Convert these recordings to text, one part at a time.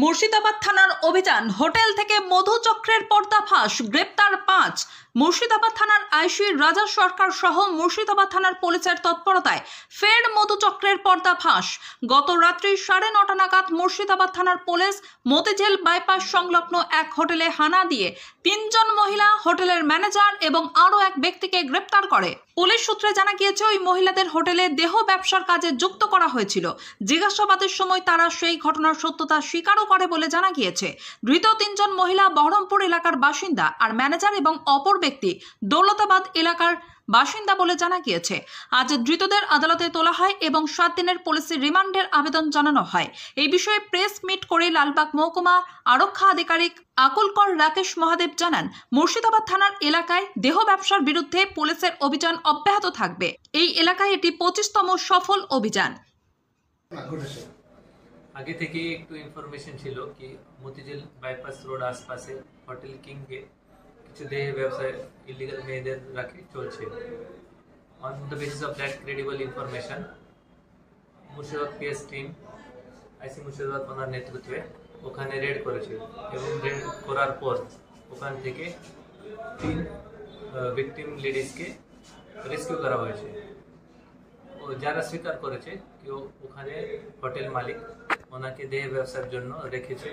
মুর্শিদাবাদ থানার অভিযান, হোটেল থেকে মধুচক্রের পর্দাফাঁস, গ্রেপ্তার 5। মুর্শিদাবাদ থানার আইসি রাজা সরকার সহ মুর্শিদাবাদ থানার পুলিশের তৎপরতায় ফের মধুচক্রের পর্দাফাঁস। গত রাত্রি 9:30 নাগাদ মুর্শিদাবাদ থানার পুলিশ মতিঝিল বাইপাস সংলগ্ন এক হোটেলে হানা দিয়ে 3 জন মহিলা, হোটেলের ম্যানেজার এবং আরও এক ব্যক্তিকে গ্রেপ্তার করে। পুলিশ সূত্রে জানা গিয়েছে, ওই মহিলাদের হোটেলে দেহ ব্যবসার কাজে যুক্ত করা হয়েছিল। জিজ্ঞাসাবাদের সময় তারা সেই ঘটনার সত্যতা স্বীকারও করে বলে জানা গিয়েছে। ধৃত 3 জন মহিলা বহরমপুর এলাকার বাসিন্দা, আর ম্যানেজার এবং অপর ব্যক্তি দৌলতাবাদ এলাকার বাসিন্দা বলে জানা গিয়েছে। আজ ধৃতদের আদালতে তোলা হয় এবং 7 দিনের পুলিশের রিমান্ডের আবেদন জানানো হয়। এই বিষয়ে প্রেস মিট করে লালবাগ মহকুমা আরক্ষা আধিকারিক আকুলকর রাকেশ মহাদেব জানান, মুর্শিদাবাদ থানার এলাকায় দেহ ব্যবসার বিরুদ্ধে পুলিশের অভিযান অব্যাহত থাকবে। এই এলাকায় এটি 25তম সফল অভিযান। আগে থেকে একটু ইনফরমেশন ছিল কি মতিঝিল বাইপাস রোড আশপাশে হোটেল কিংয়ে কিছু দেহ ব্যবসায় ইলিগাল মেয়েদের রাখে চলছে। On the basis of that credible information, Murshidabad PS team IC Murshidabad থানার নেতৃত্বে ওখানে রেড করেছে এবং রেড করার পর ওখান থেকে 3 ভিকটিম লেডিসকে রেস্কিউ করা হয়েছে। ও যারা স্বীকার করেছে কি ওখানে হোটেল মালিক ওনাকে দেহ ব্যবসার জন্য রেখেছে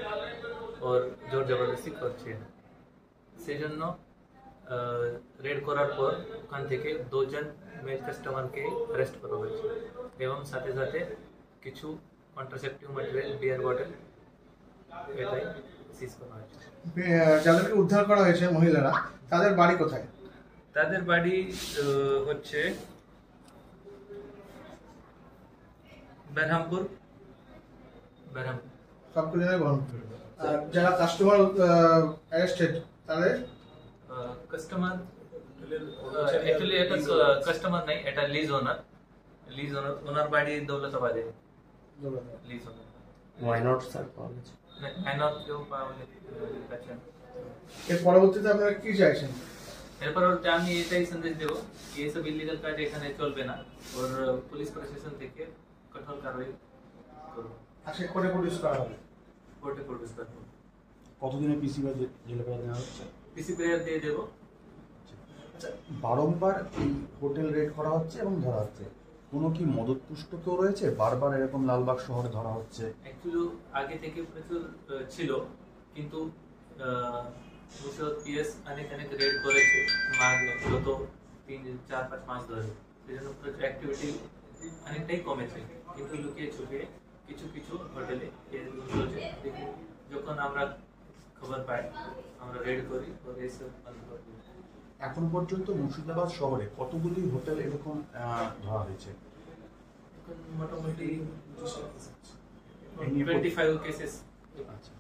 ওর জোর জবরদস্তি করছে। সেই জন্য রেড করার পর ওখান থেকে 2 জন মেল কাস্টমারকে অ্যারেস্ট করা হয়েছে এবং সাথে সাথে কিছু কন্ট্রাসেপটিভ ম্যাটেরিয়াল, বিয়ার বটল এটাই সিজ করা হয়েছে। যাদেরকে উদ্ধার করা হয়েছে মহিলারা, তাদের বাড়ি কোথায়? তাদের বাড়ি হচ্ছে বহরমপুর। সবগুলো বহরমপুর। আর যারা কাস্টমার অ্যারেস্টেড তাদের কাস্টমার অ্যাকচুয়ালি এটা কাস্টমার নাই, এটা লিজ ওনার ওনার বাড়ি দৌলতাবাদে। Lease owner why not sir college I not কেউ পাওয়া গেছে। এর পরবর্তীতে আপনারা কি চাইছেন? এরপর আমি এটাই সন্দেশ দেবো কি এইসব ইলিগাল কাজ এখানে চলবে না, ওর পুলিশ প্রশাসন থেকে কঠোর কারবাই করবো। আজকে কোর্টে প্রডিউস করা হবে। কোর্টে প্রডিউস করবো। কতদিনে পিসি বা জেলে পাওয়া দেওয়া হচ্ছে? পিসি প্রেয়ার দিয়ে দেবো। আচ্ছা, বারংবার এই হোটেল রেড করা হচ্ছে এবং ধরা হচ্ছে, কোনো কি মদতপুষ্ট কেউ রয়েছে? বারবার এরকম লালবাগ শহরে ধরা হচ্ছে। অ্যাকচুয়ালি আগে থেকে প্রচুর ছিল, কিন্তু মুর্শিদাবাদ পিএস অনেক রেড করেছে গত 3-4-5 মাস ধরে। সেই জন্য প্রচুর অ্যাক্টিভিটি অনেকটাই কমেছে, কিন্তু লুকিয়ে ছুপিয়ে কিছু কিছু হোটেলে চলছে। যখন আমরা খবর পাই আমরা রেড করি और এইসব বন্ধ করে দিই। এখন পর্যন্ত মুর্শিদাবাদ শহরে কতগুলি হোটেল এরকম ধরা হয়েছে? এখন মোটামুটি 25 কেসেস। আচ্ছা।